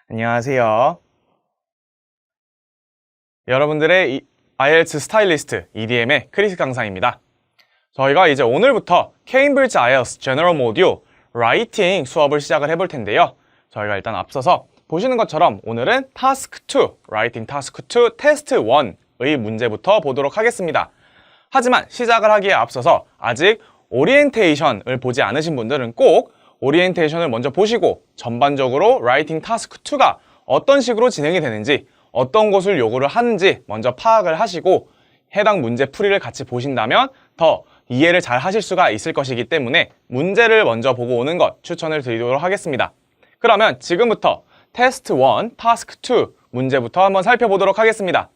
안녕하세요. 여러분들의 IELTS 스타일리스트 EDM의 크리스 강사입니다. 저희가 이제 오늘부터 케임브리지 IELTS 제너럴 모듈 라이팅 수업을 시작을 해볼 텐데요. 저희가 일단 앞서서 보시는 것처럼 오늘은 타스크 2, 라이팅 타스크 2 테스트 1의 문제부터 보도록 하겠습니다. 하지만 시작을 하기에 앞서서 아직 오리엔테이션을 보지 않으신 분들은 꼭 오리엔테이션을 먼저 보시고 전반적으로 라이팅 타스크 2가 어떤 식으로 진행이 되는지 어떤 것을 요구를 하는지 먼저 파악을 하시고 해당 문제 풀이를 같이 보신다면 더 이해를 잘 하실 수가 있을 것이기 때문에 문제를 먼저 보고 오는 것 추천을 드리도록 하겠습니다. 그러면 지금부터 테스트 1, 타스크 2 문제부터 한번 살펴보도록 하겠습니다.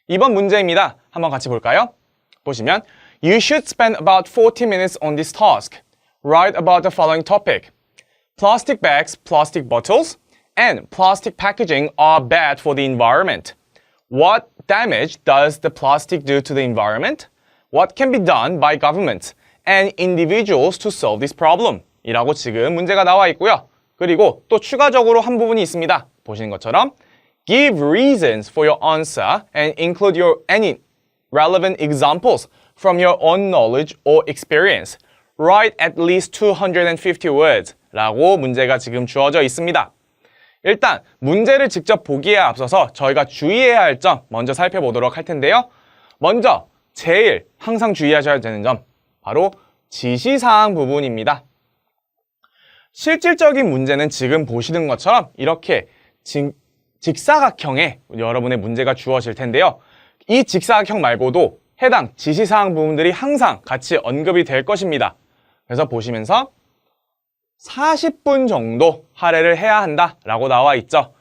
이번 문제입니다. 한번 같이 볼까요? 보시면 You should spend about 40 minutes on this task. Write about the following topic. Plastic bags, plastic bottles, and plastic packaging are bad for the environment. What damage does the plastic do to the environment? What can be done by governments and individuals to solve this problem? 이라고 지금 문제가 나와 있고요. 그리고 또 추가적으로 한 부분이 있습니다. 보시는 것처럼 Give reasons for your answer and include any relevant examples from your own knowledge or experience. Write at least 250 words 라고 문제가 지금 주어져 있습니다. 일단 문제를 직접 보기에 앞서서 저희가 주의해야 할 점 먼저 살펴보도록 할 텐데요. 먼저 제일 항상 주의하셔야 되는 점 바로 지시사항 부분입니다. 실질적인 문제는 지금 보시는 것처럼 이렇게 직사각형의 여러분의 문제가 주어질 텐데요. 이 직사각형 말고도 해당 지시사항 부분들이 항상 같이 언급이 될 것입니다. 그래서 보시면서 40분 정도 할애를 해야 한다 라고 나와 있죠.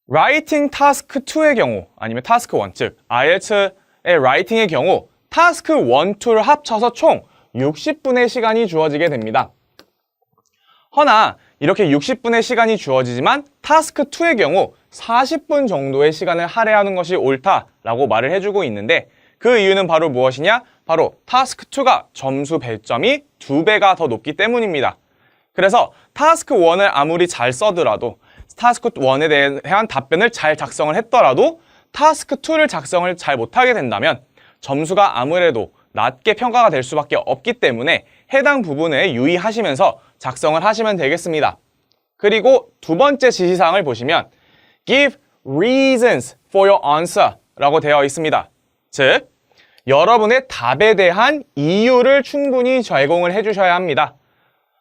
라이팅 타스크 2의 경우 아니면 타스크 1, 즉 IELTS의 라이팅의 경우 타스크 1, 2를 합쳐서 총 60분의 시간이 주어지게 됩니다. 허나 이렇게 60분의 시간이 주어지지만 타스크 2의 경우 40분 정도의 시간을 할애하는 것이 옳다라고 말을 해주고 있는데 그 이유는 바로 무엇이냐? 바로 타스크 2가 점수 배점이 2배가 더 높기 때문입니다. 그래서 타스크 1을 아무리 잘 써더라도 타스크 1에 대한 답변을 잘 작성을 했더라도 타스크 2를 작성을 잘 못하게 된다면 점수가 아무래도 낮게 평가가 될 수밖에 없기 때문에 해당 부분에 유의하시면서 작성을 하시면 되겠습니다. 그리고 두 번째 지시사항을 보시면 Give reasons for your answer 라고 되어 있습니다. 즉, 여러분의 답에 대한 이유를 충분히 제공을 해주셔야 합니다.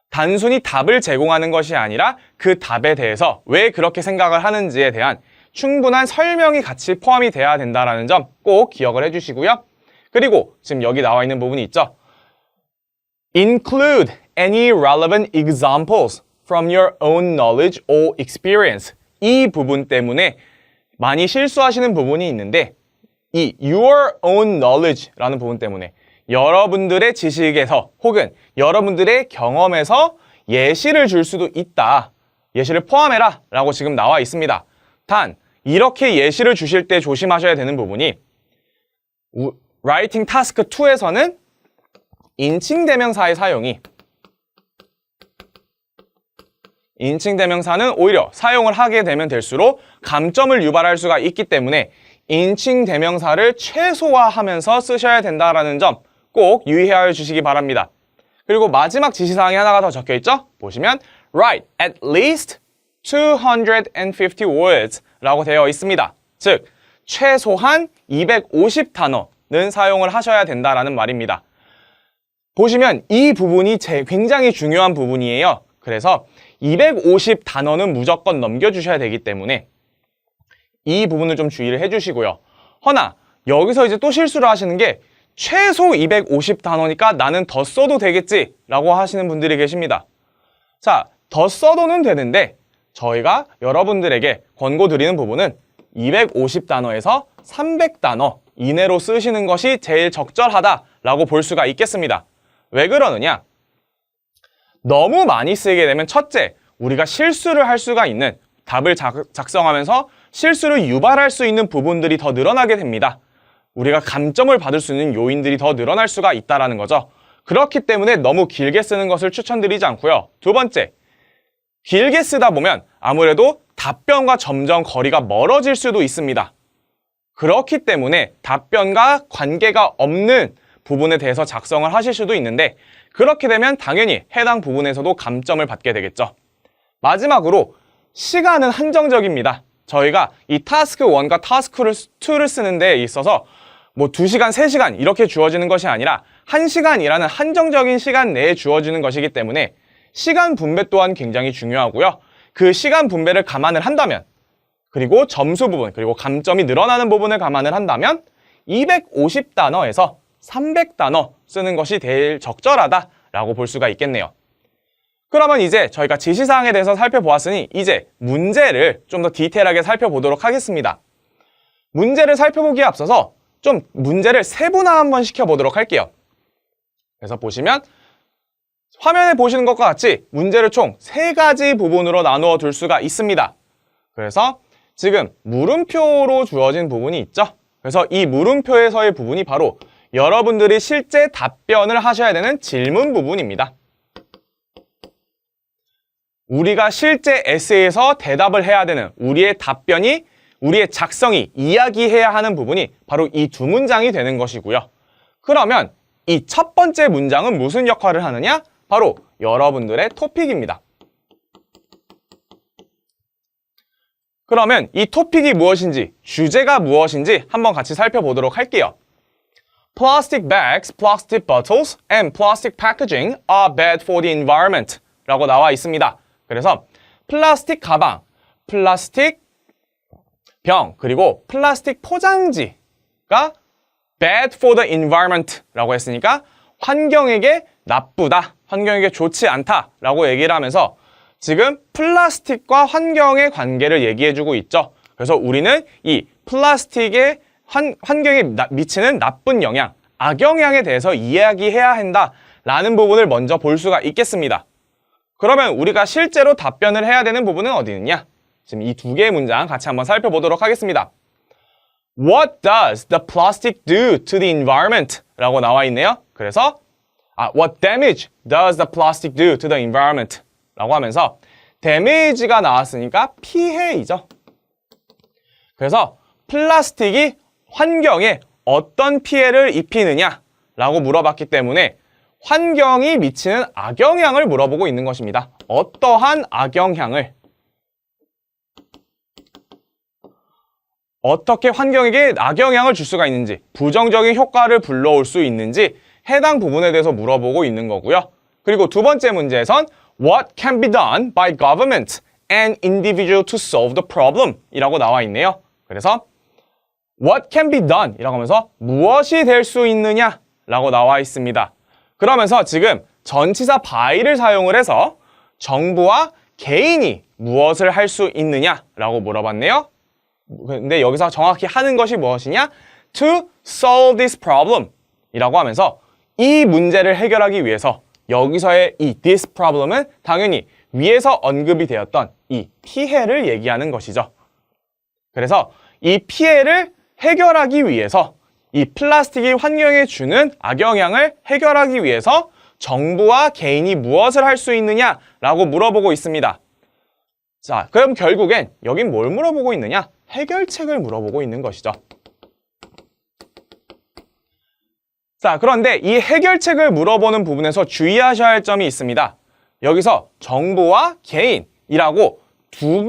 단순히 답을 제공하는 것이 아니라 그 답에 대해서 왜 그렇게 생각을 하는지에 대한 충분한 설명이 같이 포함이 돼야 된다는 점 꼭 기억을 해주시고요. 그리고 지금 여기 나와 있는 부분이 있죠. Include any relevant examples from your own knowledge or experience. 이 부분 때문에 많이 실수하시는 부분이 있는데 이 your own knowledge라는 부분 때문에 여러분들의 지식에서 혹은 여러분들의 경험에서 예시를 줄 수도 있다. 예시를 포함해라 라고 지금 나와 있습니다. 단 이렇게 예시를 주실 때 조심하셔야 되는 부분이 라이팅 타스크 2에서는 인칭 대명사의 사용이 인칭 대명사는 오히려 사용을 하게 되면 될수록 감점을 유발할 수가 있기 때문에 인칭 대명사를 최소화하면서 쓰셔야 된다는 점 꼭 유의해 주시기 바랍니다. 그리고 마지막 지시사항이 하나가 더 적혀 있죠? 보시면 Write at least 250 words 라고 되어 있습니다. 즉, 최소한 250단어는 사용을 하셔야 된다는 말입니다. 보시면 이 부분이 굉장히 중요한 부분이에요. 그래서 250단어는 무조건 넘겨주셔야 되기 때문에 이 부분을 좀 주의를 해주시고요. 허나 여기서 이제 또 실수를 하시는 게 최소 250단어니까 나는 더 써도 되겠지 라고 하시는 분들이 계십니다. 자, 더 써도는 되는데 저희가 여러분들에게 권고드리는 부분은 250단어에서 300단어 이내로 쓰시는 것이 제일 적절하다라고 볼 수가 있겠습니다. 왜 그러느냐? 너무 많이 쓰게 되면 첫째, 우리가 실수를 할 수가 있는 답을 작성하면서 실수를 유발할 수 있는 부분들이 더 늘어나게 됩니다. 우리가 감점을 받을 수 있는 요인들이 더 늘어날 수가 있다는 거죠. 그렇기 때문에 너무 길게 쓰는 것을 추천드리지 않고요. 두 번째, 길게 쓰다 보면 아무래도 답변과 점점 거리가 멀어질 수도 있습니다. 그렇기 때문에 답변과 관계가 없는 부분에 대해서 작성을 하실 수도 있는데 그렇게 되면 당연히 해당 부분에서도 감점을 받게 되겠죠. 마지막으로 시간은 한정적입니다. 저희가 이 타스크 1과 타스크 2를 쓰는 데 있어서 뭐 2시간, 3시간 이렇게 주어지는 것이 아니라 1시간이라는 한정적인 시간 내에 주어지는 것이기 때문에 시간 분배 또한 굉장히 중요하고요. 그 시간 분배를 감안을 한다면 그리고 점수 부분, 그리고 감점이 늘어나는 부분을 감안을 한다면 250단어에서 300단어 쓰는 것이 제일 적절하다라고 볼 수가 있겠네요. 그러면 이제 저희가 지시사항에 대해서 살펴보았으니 이제 문제를 좀 더 디테일하게 살펴보도록 하겠습니다. 문제를 살펴보기에 앞서서 좀 문제를 세분화 한번 시켜보도록 할게요. 그래서 보시면 화면에 보시는 것과 같이 문제를 총 3가지 부분으로 나누어 둘 수가 있습니다. 그래서 지금 물음표로 주어진 부분이 있죠. 그래서 이 물음표에서의 부분이 바로 여러분들이 실제 답변을 하셔야 되는 질문 부분입니다. 우리가 실제 에세이에서 대답을 해야 되는 우리의 답변이, 우리의 작성이 이야기해야 하는 부분이 바로 이 2문장이 되는 것이고요. 그러면 이 첫 번째 문장은 무슨 역할을 하느냐? 바로 여러분들의 토픽입니다. 그러면 이 토픽이 무엇인지, 주제가 무엇인지 한번 같이 살펴보도록 할게요. Plastic bags, plastic bottles, and plastic packaging are bad for the environment 라고 나와 있습니다. 그래서 플라스틱 가방, 플라스틱 병, 그리고 플라스틱 포장지가 bad for the environment 라고 했으니까 환경에게 나쁘다, 환경에게 좋지 않다 라고 얘기를 하면서 지금 플라스틱과 환경의 관계를 얘기해주고 있죠. 그래서 우리는 이 플라스틱의 환경에 미치는 나쁜 영향, 악영향에 대해서 이야기해야 한다라는 부분을 먼저 볼 수가 있겠습니다. 그러면 우리가 실제로 답변을 해야 되는 부분은 어디 있느냐? 지금 이 2개의 문장 같이 한번 살펴보도록 하겠습니다. What does the plastic do to the environment? 라고 나와 있네요. 그래서 What damage does the plastic do to the environment? 라고 하면서 damage가 나왔으니까 피해이죠. 그래서 플라스틱이 환경에 어떤 피해를 입히느냐 라고 물어봤기 때문에 환경이 미치는 악영향을 물어보고 있는 것입니다. 어떠한 악영향을, 어떻게 환경에게 악영향을 줄 수가 있는지, 부정적인 효과를 불러올 수 있는지 해당 부분에 대해서 물어보고 있는 거고요. 그리고 2번째 문제에선 What can be done by government and individual to solve the problem? 이라고 나와 있네요. 그래서 What can be done? 이라고 하면서 무엇이 될 수 있느냐? 라고 나와 있습니다. 그러면서 지금 전치사 by를 사용을 해서 정부와 개인이 무엇을 할 수 있느냐? 라고 물어봤네요. 근데 여기서 정확히 하는 것이 무엇이냐? To solve this problem 이라고 하면서 이 문제를 해결하기 위해서 여기서의 이 this problem은 당연히 위에서 언급이 되었던 이 피해를 얘기하는 것이죠. 그래서 이 피해를 해결하기 위해서 이 플라스틱이 환경에 주는 악영향을 해결하기 위해서 정부와 개인이 무엇을 할 수 있느냐라고 물어보고 있습니다. 자, 그럼 결국엔 여긴 뭘 물어보고 있느냐? 해결책을 물어보고 있는 것이죠. 자, 그런데 이 해결책을 물어보는 부분에서 주의하셔야 할 점이 있습니다. 여기서 정부와 개인이라고 두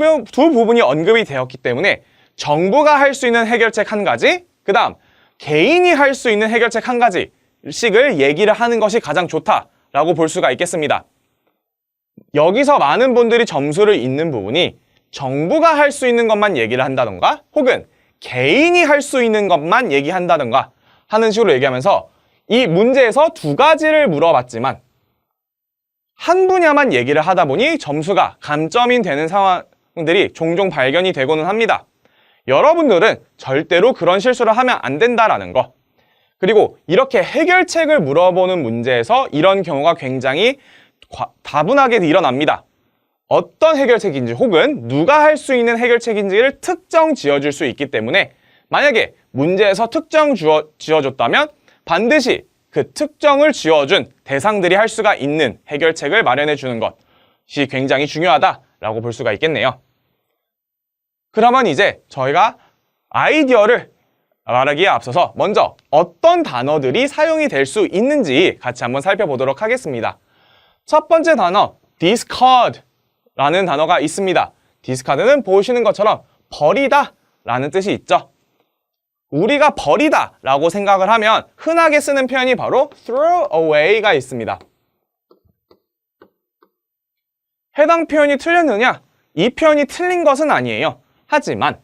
부분이 언급이 되었기 때문에 정부가 할 수 있는 해결책 한 가지, 그 다음 개인이 할 수 있는 해결책 한 가지씩을 얘기를 하는 것이 가장 좋다라고 볼 수가 있겠습니다. 여기서 많은 분들이 점수를 잇는 부분이 정부가 할 수 있는 것만 얘기를 한다던가 혹은 개인이 할 수 있는 것만 얘기한다던가 하는 식으로 얘기하면서 이 문제에서 2가지를 물어봤지만 한 분야만 얘기를 하다 보니 점수가 감점이 되는 상황들이 종종 발견이 되고는 합니다. 여러분들은 절대로 그런 실수를 하면 안 된다라는 거. 그리고 이렇게 해결책을 물어보는 문제에서 이런 경우가 굉장히 다분하게 일어납니다. 어떤 해결책인지 혹은 누가 할 수 있는 해결책인지를 특정 지어줄 수 있기 때문에 만약에 문제에서 특정 지어줬다면 반드시 그 특정을 지어준 대상들이 할 수가 있는 해결책을 마련해 주는 것이 굉장히 중요하다 라고 볼 수가 있겠네요. 그러면 이제 저희가 아이디어를 말하기에 앞서서 먼저 어떤 단어들이 사용이 될 수 있는지 같이 한번 살펴보도록 하겠습니다. 첫 번째 단어, discard 라는 단어가 있습니다. discard는 보시는 것처럼 버리다 라는 뜻이 있죠. 우리가 버리다 라고 생각을 하면 흔하게 쓰는 표현이 바로 throw away가 있습니다. 해당 표현이 틀렸느냐? 이 표현이 틀린 것은 아니에요. 하지만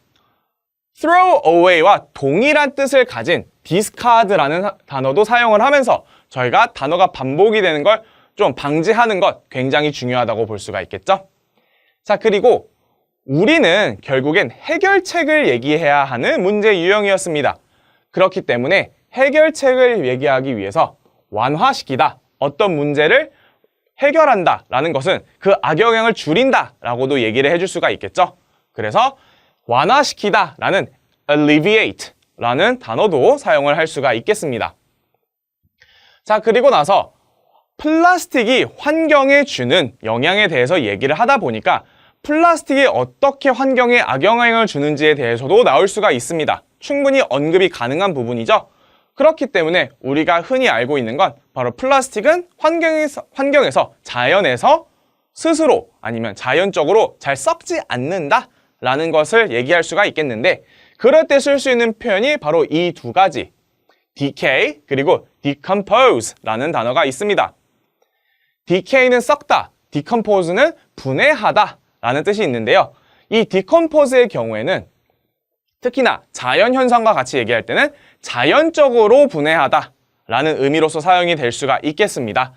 throw away와 동일한 뜻을 가진 discard라는 단어도 사용을 하면서 저희가 단어가 반복이 되는 걸 좀 방지하는 것 굉장히 중요하다고 볼 수가 있겠죠? 자, 그리고 우리는 결국엔 해결책을 얘기해야 하는 문제 유형이었습니다. 그렇기 때문에 해결책을 얘기하기 위해서 완화시키다, 어떤 문제를 해결한다 라는 것은 그 악영향을 줄인다 라고도 얘기를 해줄 수가 있겠죠? 그래서 완화시키다 라는 alleviate 라는 단어도 사용을 할 수가 있겠습니다. 자, 그리고 나서 플라스틱이 환경에 주는 영향에 대해서 얘기를 하다 보니까 플라스틱이 어떻게 환경에 악영향을 주는지에 대해서도 나올 수가 있습니다. 충분히 언급이 가능한 부분이죠. 그렇기 때문에 우리가 흔히 알고 있는 건 바로 플라스틱은 환경에서 자연에서 스스로 아니면 자연적으로 잘 썩지 않는다 라는 것을 얘기할 수가 있겠는데, 그럴 때 쓸 수 있는 표현이 바로 이 두 가지, decay 그리고 decompose 라는 단어가 있습니다. decay는 썩다, decompose는 분해하다 라는 뜻이 있는데요. 이 decompose의 경우에는 특히나 자연현상과 같이 얘기할 때는 자연적으로 분해하다 라는 의미로서 사용이 될 수가 있겠습니다.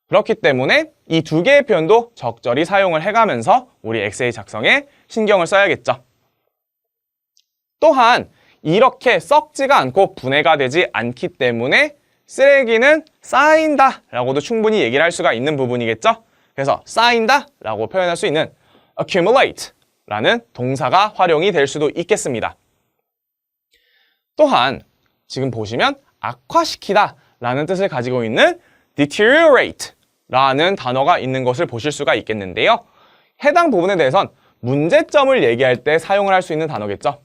그렇기 때문에 이 두 개의 표현도 적절히 사용을 해가면서 우리 엑세이 작성에 신경을 써야겠죠. 또한 이렇게 썩지가 않고 분해가 되지 않기 때문에 쓰레기는 쌓인다 라고도 충분히 얘기를 할 수가 있는 부분이겠죠. 그래서 쌓인다 라고 표현할 수 있는 accumulate 라는 동사가 활용이 될 수도 있겠습니다. 또한 지금 보시면 악화시키다 라는 뜻을 가지고 있는 deteriorate 라는 단어가 있는 것을 보실 수가 있겠는데요. 해당 부분에 대해선 문제점을 얘기할 때 사용을 할 수 있는 단어겠죠.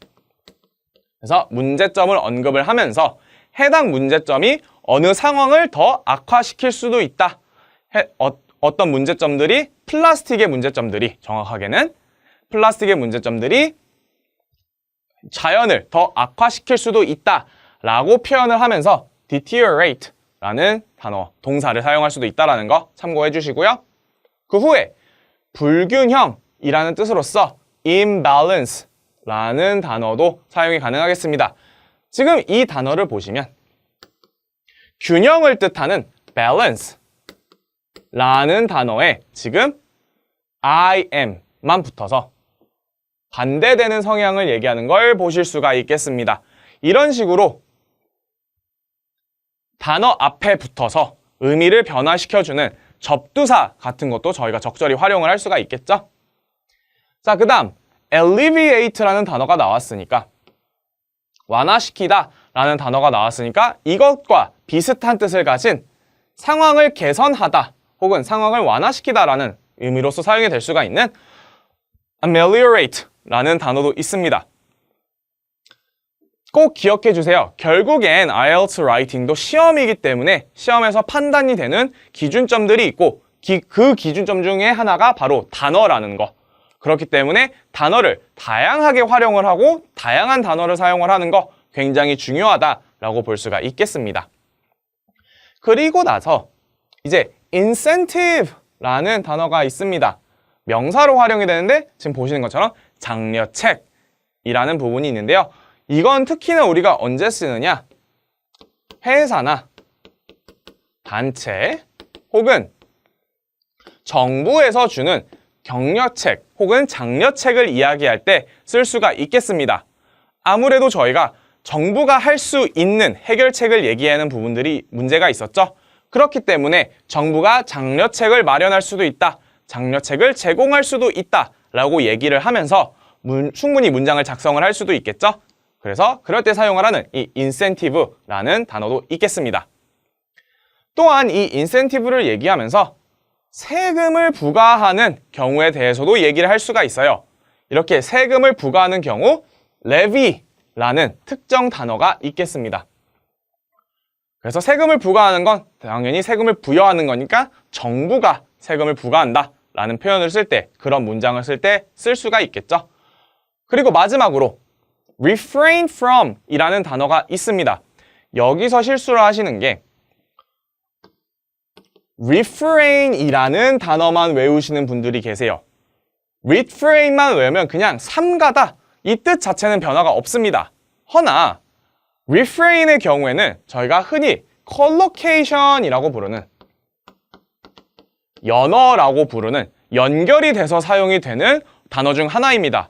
그래서 문제점을 언급을 하면서 해당 문제점이 어느 상황을 더 악화시킬 수도 있다. 어떤 문제점들이 플라스틱의 문제점들이, 정확하게는 플라스틱의 문제점들이 자연을 더 악화시킬 수도 있다 라고 표현을 하면서 deteriorate 라는 단어, 동사를 사용할 수도 있다는 거 참고해 주시고요. 그 후에 불균형이라는 뜻으로서 imbalance 라는 단어도 사용이 가능하겠습니다. 지금 이 단어를 보시면 균형을 뜻하는 balance 라는 단어에 지금 IM만 붙어서 반대되는 성향을 얘기하는 걸 보실 수가 있겠습니다. 이런 식으로 단어 앞에 붙어서 의미를 변화시켜주는 접두사 같은 것도 저희가 적절히 활용을 할 수가 있겠죠? 자, 그 다음 alleviate라는 단어가 나왔으니까, 완화시키다 라는 단어가 나왔으니까 이것과 비슷한 뜻을 가진 상황을 개선하다 혹은 상황을 완화시키다 라는 의미로서 사용이 될 수가 있는 ameliorate 라는 단어도 있습니다. 꼭 기억해 주세요. 결국엔 IELTS 라이팅도 시험이기 때문에 시험에서 판단이 되는 기준점들이 있고 그 기준점 중에 하나가 바로 단어라는 거. 그렇기 때문에 단어를 다양하게 활용을 하고 다양한 단어를 사용을 하는 거 굉장히 중요하다라고 볼 수가 있겠습니다. 그리고 나서 이제 incentive라는 단어가 있습니다. 명사로 활용이 되는데 지금 보시는 것처럼 장려책이라는 부분이 있는데요. 이건 특히나 우리가 언제 쓰느냐? 회사나 단체 혹은 정부에서 주는 격려책 혹은 장려책을 이야기할 때 쓸 수가 있겠습니다. 아무래도 저희가 정부가 할 수 있는 해결책을 얘기하는 부분들이 문제가 있었죠. 그렇기 때문에 정부가 장려책을 마련할 수도 있다, 장려책을 제공할 수도 있다 라고 얘기를 하면서 충분히 문장을 작성을 할 수도 있겠죠. 그래서 그럴 때 사용하라는 이 incentive라는 단어도 있겠습니다. 또한 이 incentive를 얘기하면서 세금을 부과하는 경우에 대해서도 얘기를 할 수가 있어요. 이렇게 세금을 부과하는 경우 levy라는 특정 단어가 있겠습니다. 그래서 세금을 부과하는 건 당연히 세금을 부여하는 거니까 정부가 세금을 부과한다 라는 표현을 쓸 때, 그런 문장을 쓸 때 쓸 수가 있겠죠. 그리고 마지막으로 refrain from 이라는 단어가 있습니다. 여기서 실수를 하시는 게 refrain 이라는 단어만 외우시는 분들이 계세요. refrain만 외우면 그냥 삼가다 이 뜻 자체는 변화가 없습니다. 허나 refrain의 경우에는 저희가 흔히 collocation이라고 부르는, 연어라고 부르는, 연결이 돼서 사용이 되는 단어 중 하나입니다.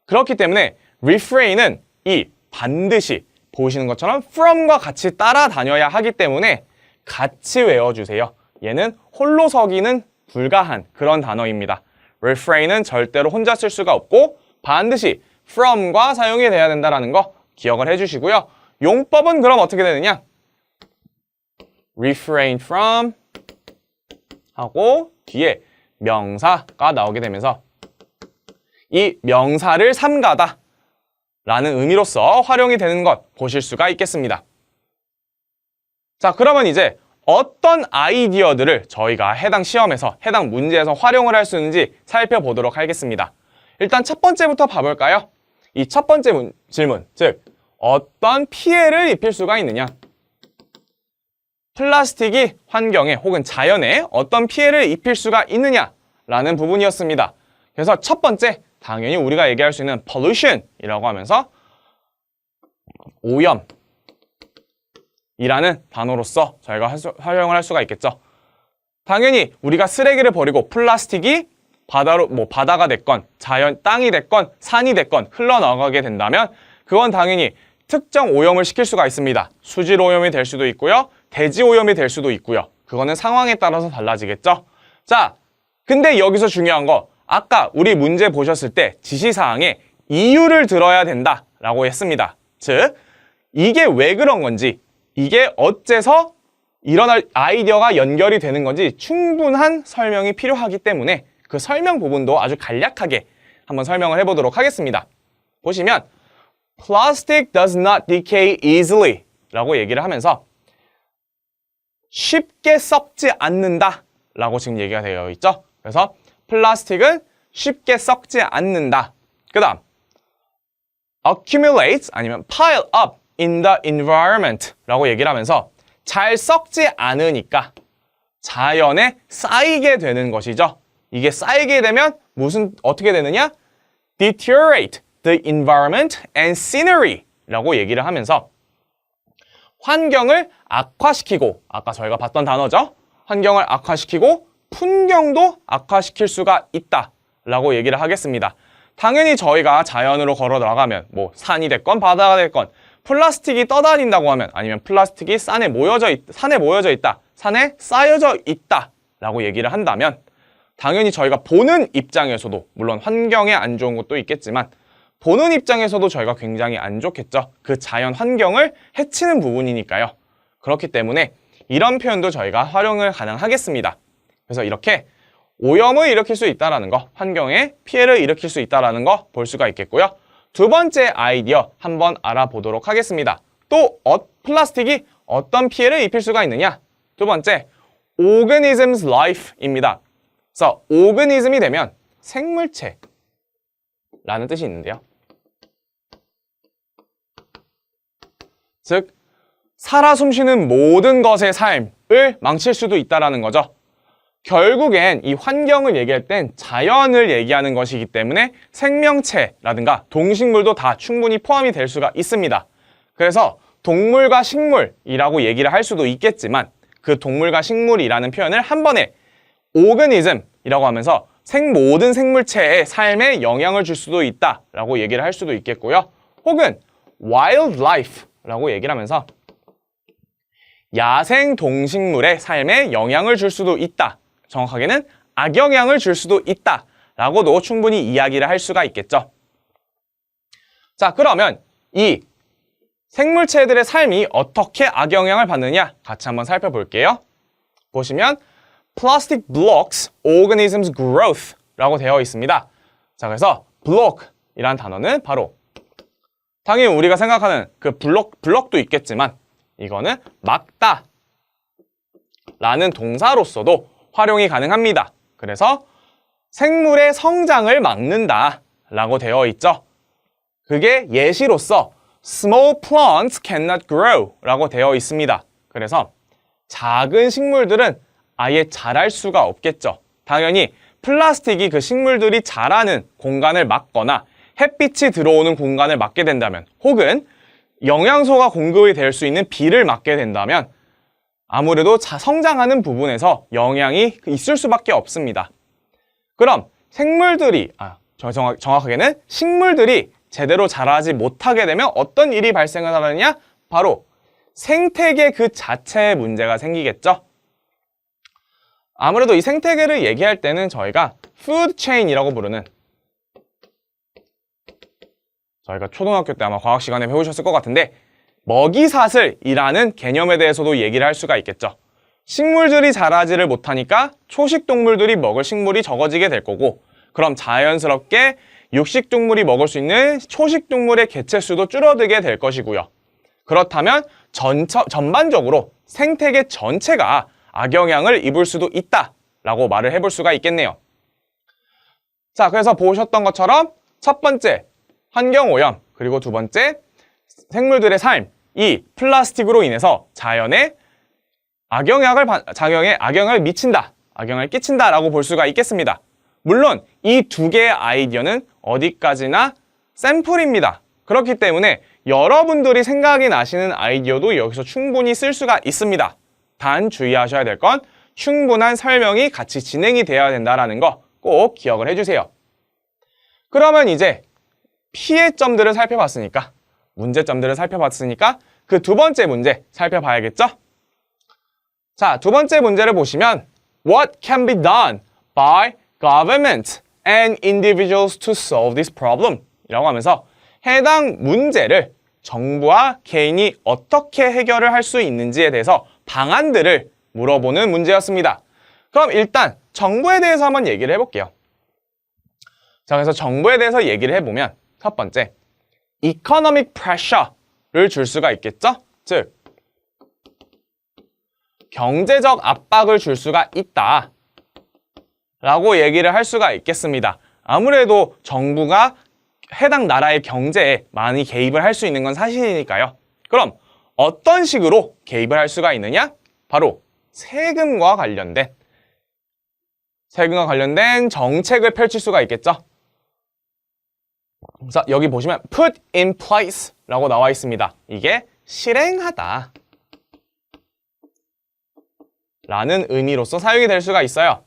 그렇기 때문에 refrain은 이 반드시 보시는 것처럼 from과 같이 따라다녀야 하기 때문에 같이 외워주세요. 얘는 홀로 서기는 불가한 그런 단어입니다. refrain은 절대로 혼자 쓸 수가 없고 반드시 from과 사용이 돼야 된다는 거 기억을 해주시고요. 용법은 그럼 어떻게 되느냐? refrain from 하고 뒤에 명사가 나오게 되면서 이 명사를 삼가다 라는 의미로서 활용이 되는 것 보실 수가 있겠습니다. 자, 그러면 이제 어떤 아이디어들을 저희가 해당 시험에서, 해당 문제에서 활용을 할 수 있는지 살펴보도록 하겠습니다. 일단 첫 번째부터 봐볼까요? 이 첫 번째 질문, 즉 어떤 피해를 입힐 수가 있느냐? 플라스틱이 환경에 혹은 자연에 어떤 피해를 입힐 수가 있느냐라는 부분이었습니다. 그래서 첫 번째, 당연히 우리가 얘기할 수 있는 pollution이라고 하면서 오염이라는 단어로서 저희가 활용을 할 수가 있겠죠. 당연히 우리가 쓰레기를 버리고 플라스틱이 바다가 됐건 자연 땅이 됐건 산이 됐건 흘러나가게 된다면 그건 당연히 특정 오염을 시킬 수가 있습니다. 수질 오염이 될 수도 있고요. 대지 오염이 될 수도 있고요. 그거는 상황에 따라서 달라지겠죠. 자, 근데 여기서 중요한 거, 아까 우리 문제 보셨을 때 지시사항에 이유를 들어야 된다라고 했습니다. 즉, 이게 왜 그런 건지, 이게 어째서 이런 아이디어가 연결이 되는 건지 충분한 설명이 필요하기 때문에 그 설명 부분도 아주 간략하게 한번 설명을 해보도록 하겠습니다. 보시면 Plastic does not decay easily 라고 얘기를 하면서 쉽게 썩지 않는다 라고 지금 얘기가 되어 있죠. 그래서 플라스틱은 쉽게 썩지 않는다. 그 다음 accumulate 아니면 pile up in the environment 라고 얘기를 하면서 잘 썩지 않으니까 자연에 쌓이게 되는 것이죠. 이게 쌓이게 되면 어떻게 되느냐? deteriorate the environment and scenery 라고 얘기를 하면서 환경을 악화시키고, 아까 저희가 봤던 단어죠. 환경을 악화시키고 풍경도 악화시킬 수가 있다 라고 얘기를 하겠습니다. 당연히 저희가 자연으로 걸어 나가면 산이 됐건 바다가 됐건 플라스틱이 떠다닌다고 하면, 아니면 플라스틱이 산에 모여져 있다, 산에 쌓여져 있다 라고 얘기를 한다면 당연히 저희가 보는 입장에서도, 물론 환경에 안 좋은 것도 있겠지만 보는 입장에서도 저희가 굉장히 안 좋겠죠. 그 자연 환경을 해치는 부분이니까요. 그렇기 때문에 이런 표현도 저희가 활용을 가능하겠습니다. 그래서 이렇게 오염을 일으킬 수 있다는 거, 환경에 피해를 일으킬 수 있다는 거 볼 수가 있겠고요. 두 번째 아이디어 한번 알아보도록 하겠습니다. 또 플라스틱이 어떤 피해를 입힐 수가 있느냐? 두 번째, organism's life입니다. 그래서 organism이 되면 생물체라는 뜻이 있는데요. 즉, 살아 숨쉬는 모든 것의 삶을 망칠 수도 있다는 거죠. 결국엔 이 환경을 얘기할 땐 자연을 얘기하는 것이기 때문에 생명체라든가 동식물도 다 충분히 포함이 될 수가 있습니다. 그래서 동물과 식물이라고 얘기를 할 수도 있겠지만 그 동물과 식물이라는 표현을 한 번에 organism이라고 하면서 모든 생물체의 삶에 영향을 줄 수도 있다라고 얘기를 할 수도 있겠고요. 혹은 wildlife라고 얘기를 하면서 야생 동식물의 삶에 영향을 줄 수도 있다. 정확하게는 악영향을 줄 수도 있다라고도 충분히 이야기를 할 수가 있겠죠. 자, 그러면 이 생물체들의 삶이 어떻게 악영향을 받느냐 같이 한번 살펴볼게요. 보시면 plastic blocks organisms growth 라고 되어 있습니다. 자, 그래서 block 이란 단어는 바로 당연히 우리가 생각하는 그 블럭도 있겠지만 이거는 막다 라는 동사로서도 활용이 가능합니다. 그래서 생물의 성장을 막는다 라고 되어 있죠. 그게 예시로서 small plants cannot grow 라고 되어 있습니다. 그래서 작은 식물들은 아예 자랄 수가 없겠죠. 당연히 플라스틱이 그 식물들이 자라는 공간을 막거나 햇빛이 들어오는 공간을 막게 된다면 혹은 영양소가 공급이 될 수 있는 비를 막게 된다면 아무래도 성장하는 부분에서 영향이 있을 수밖에 없습니다. 그럼 생물들이, 정확하게는 식물들이 제대로 자라지 못하게 되면 어떤 일이 발생을 하느냐? 바로 생태계 그 자체에 문제가 생기겠죠. 아무래도 이 생태계를 얘기할 때는 저희가 food chain이라고 부르는, 저희가 초등학교 때 아마 과학 시간에 배우셨을 것 같은데 먹이사슬이라는 개념에 대해서도 얘기를 할 수가 있겠죠. 식물들이 자라지를 못하니까 초식동물들이 먹을 식물이 적어지게 될 거고, 그럼 자연스럽게 육식동물이 먹을 수 있는 초식동물의 개체수도 줄어들게 될 것이고요. 그렇다면 전반적으로 생태계 전체가 악영향을 입을 수도 있다라고 말을 해볼 수가 있겠네요. 자, 그래서 보셨던 것처럼 첫 번째, 환경오염, 그리고 두 번째, 생물들의 삶이 플라스틱으로 인해서 자연에 악영향을 미친다, 악영향을 끼친다라고 볼 수가 있겠습니다. 물론 이 두 개의 아이디어는 어디까지나 샘플입니다. 그렇기 때문에 여러분들이 생각이 나시는 아이디어도 여기서 충분히 쓸 수가 있습니다. 단 주의하셔야 될 건 충분한 설명이 같이 진행이 되어야 된다는 거 꼭 기억을 해주세요. 그러면 이제 피해점들을 살펴봤으니까, 문제점들을 살펴봤으니까 그 두 번째 문제 살펴봐야겠죠? 자, 두 번째 문제를 보시면 What can be done by government and individuals to solve this problem? 이라고 하면서 해당 문제를 정부와 개인이 어떻게 해결을 할 수 있는지에 대해서 방안들을 물어보는 문제였습니다. 그럼 일단 정부에 대해서 한번 얘기를 해볼게요. 자, 그래서 정부에 대해서 얘기를 해보면 첫 번째, economic pressure를 줄 수가 있겠죠? 즉, 경제적 압박을 줄 수가 있다 라고 얘기를 할 수가 있겠습니다. 아무래도 정부가 해당 나라의 경제에 많이 개입을 할 수 있는 건 사실이니까요. 그럼 어떤 식으로 개입을 할 수가 있느냐? 바로 세금과 관련된 정책을 펼칠 수가 있겠죠. 자, 여기 보시면 put in place 라고 나와 있습니다. 이게 실행하다 라는 의미로서 사용이 될 수가 있어요.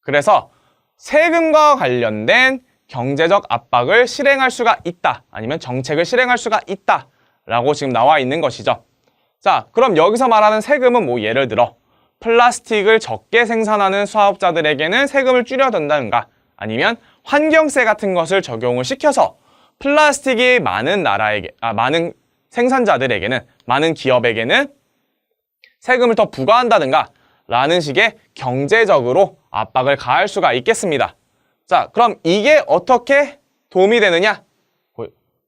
그래서 세금과 관련된 경제적 압박을 실행할 수가 있다, 아니면 정책을 실행할 수가 있다 라고 지금 나와 있는 것이죠. 자, 그럼 여기서 말하는 세금은 뭐 예를 들어 플라스틱을 적게 생산하는 사업자들에게는 세금을 줄여둔다든가, 아니면 환경세 같은 것을 적용을 시켜서 플라스틱이 많은 생산자들에게는, 많은 기업에게는 세금을 더 부과한다든가 라는 식의 경제적으로 압박을 가할 수가 있겠습니다. 자, 그럼 이게 어떻게 도움이 되느냐?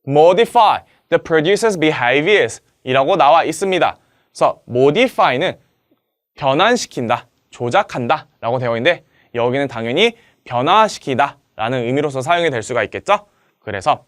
modify the producer's behaviors 이라고 나와 있습니다. 그래서 modify는 변환시킨다, 조작한다 라고 되어 있는데 여기는 당연히 변화시키다 라는 의미로서 사용이 될 수가 있겠죠? 그래서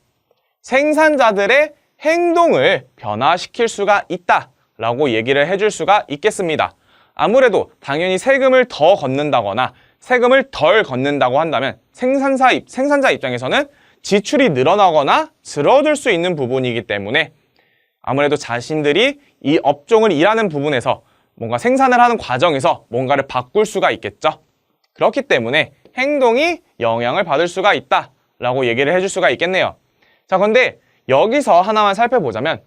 생산자들의 행동을 변화시킬 수가 있다 라고 얘기를 해줄 수가 있겠습니다. 아무래도 당연히 세금을 더 걷는다거나 세금을 덜 걷는다고 한다면 생산자 입장에서는 지출이 늘어나거나 줄어들 수 있는 부분이기 때문에 아무래도 자신들이 이 업종을 일하는 부분에서 뭔가 생산을 하는 과정에서 뭔가를 바꿀 수가 있겠죠. 그렇기 때문에 행동이 영향을 받을 수가 있다 라고 얘기를 해줄 수가 있겠네요. 자, 그런데 여기서 하나만 살펴보자면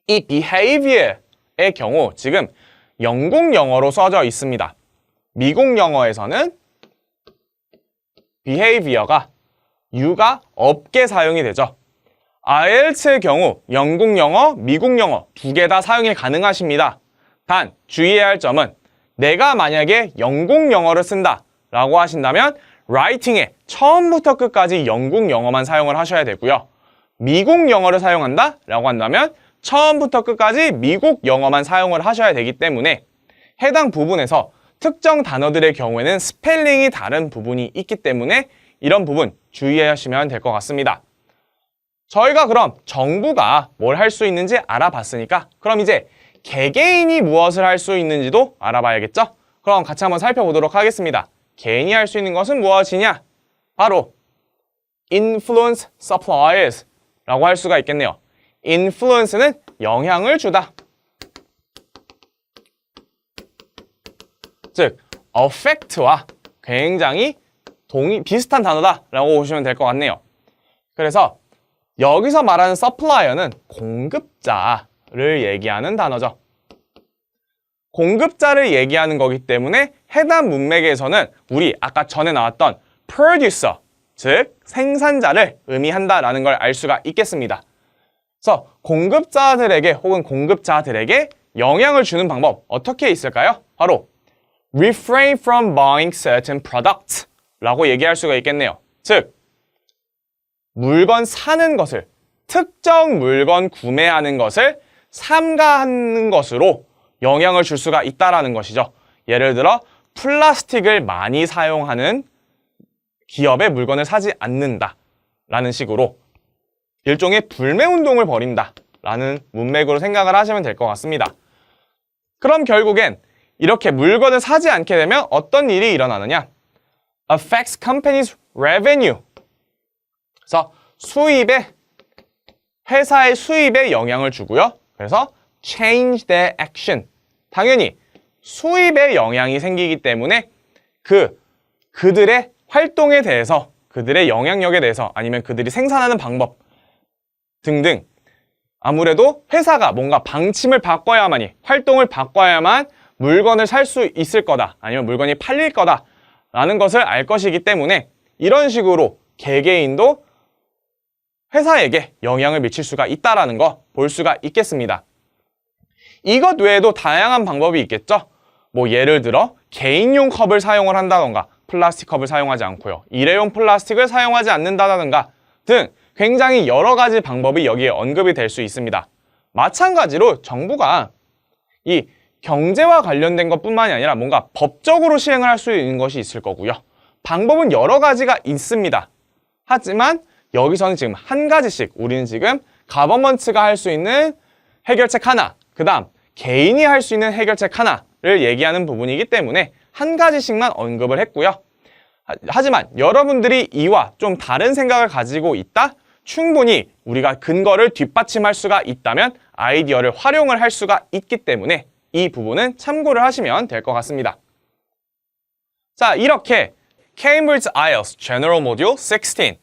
이 behavior의 경우 지금 영국 영어로 써져 있습니다. 미국 영어에서는 behavior가 U가 없게 사용이 되죠. IELTS의 경우 영국 영어, 미국 영어 두 개 다 사용이 가능하십니다. 단 주의해야 할 점은 내가 만약에 영국 영어를 쓴다 라고 하신다면 writing에 처음부터 끝까지 영국 영어만 사용을 하셔야 되고요. 미국 영어를 사용한다 라고 한다면 처음부터 끝까지 미국 영어만 사용을 하셔야 되기 때문에 해당 부분에서 특정 단어들의 경우에는 스펠링이 다른 부분이 있기 때문에 이런 부분 주의하시면 될 것 같습니다. 저희가 그럼 정부가 뭘 할 수 있는지 알아봤으니까 그럼 이제 개개인이 무엇을 할 수 있는지도 알아봐야겠죠? 그럼 같이 한번 살펴보도록 하겠습니다. 개인이 할 수 있는 것은 무엇이냐? 바로 influence suppliers 라고 할 수가 있겠네요. influence는 영향을 주다. 즉, affect와 굉장히 비슷한 단어다 라고 보시면 될 것 같네요. 그래서 여기서 말하는 supplier는 공급자를 얘기하는 단어죠. 공급자를 얘기하는 거기 때문에 해당 문맥에서는 우리 아까 전에 나왔던 producer, 즉 생산자를 의미한다라는 걸 알 수가 있겠습니다. 그래서 공급자들에게 혹은 공급자들에게 영향을 주는 방법 어떻게 있을까요? 바로 refrain from buying certain products 라고 얘기할 수가 있겠네요. 즉, 물건 사는 것을, 특정 물건 구매하는 것을 삼가하는 것으로 영향을 줄 수가 있다는 것이죠. 예를 들어 플라스틱을 많이 사용하는 기업의 물건을 사지 않는다 라는 식으로 일종의 불매운동을 벌인다 라는 문맥으로 생각을 하시면 될 것 같습니다. 그럼 결국엔 이렇게 물건을 사지 않게 되면 어떤 일이 일어나느냐? affects companies' revenue. 그래서 회사의 수입에 영향을 주고요. 그래서 change their action. 당연히 수입에 영향이 생기기 때문에 그들의 활동에 대해서, 그들의 영향력에 대해서, 아니면 그들이 생산하는 방법 등등 아무래도 회사가 뭔가 방침을 바꿔야만이, 활동을 바꿔야만 물건을 살 수 있을 거다, 아니면 물건이 팔릴 거다 라는 것을 알 것이기 때문에 이런 식으로 개개인도 회사에게 영향을 미칠 수가 있다는 거 볼 수가 있겠습니다. 이것 외에도 다양한 방법이 있겠죠? 뭐 예를 들어 개인용 컵을 사용을 한다던가 플라스틱 컵을 사용하지 않고요. 일회용 플라스틱을 사용하지 않는다던가 등 굉장히 여러 가지 방법이 여기에 언급이 될 수 있습니다. 마찬가지로 정부가 이 경제와 관련된 것뿐만이 아니라 뭔가 법적으로 시행을 할 수 있는 것이 있을 거고요. 방법은 여러 가지가 있습니다. 하지만 여기서는 지금 한 가지씩 우리는 지금 가버먼트가 할 수 있는 해결책 하나, 그 다음 개인이 할 수 있는 해결책 하나를 얘기하는 부분이기 때문에 한 가지씩만 언급을 했고요. 하지만 여러분들이 이와 좀 다른 생각을 가지고 있다? 충분히 우리가 근거를 뒷받침할 수가 있다면 아이디어를 활용을 할 수가 있기 때문에 이 부분은 참고를 하시면 될 것 같습니다. 자, 이렇게 Cambridge IELTS General Module 16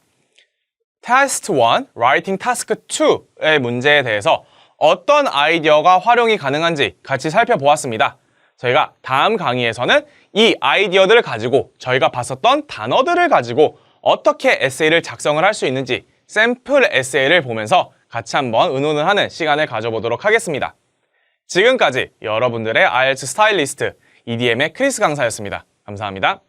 Test 1, Writing Task 2의 문제에 대해서 어떤 아이디어가 활용이 가능한지 같이 살펴보았습니다. 저희가 다음 강의에서는 이 아이디어들을 가지고 저희가 봤었던 단어들을 가지고 어떻게 에세이를 작성을 할 수 있는지 샘플 에세이를 보면서 같이 한번 의논을 하는 시간을 가져보도록 하겠습니다. 지금까지 여러분들의 IELTS 스타일리스트 EDM의 크리스 강사였습니다. 감사합니다.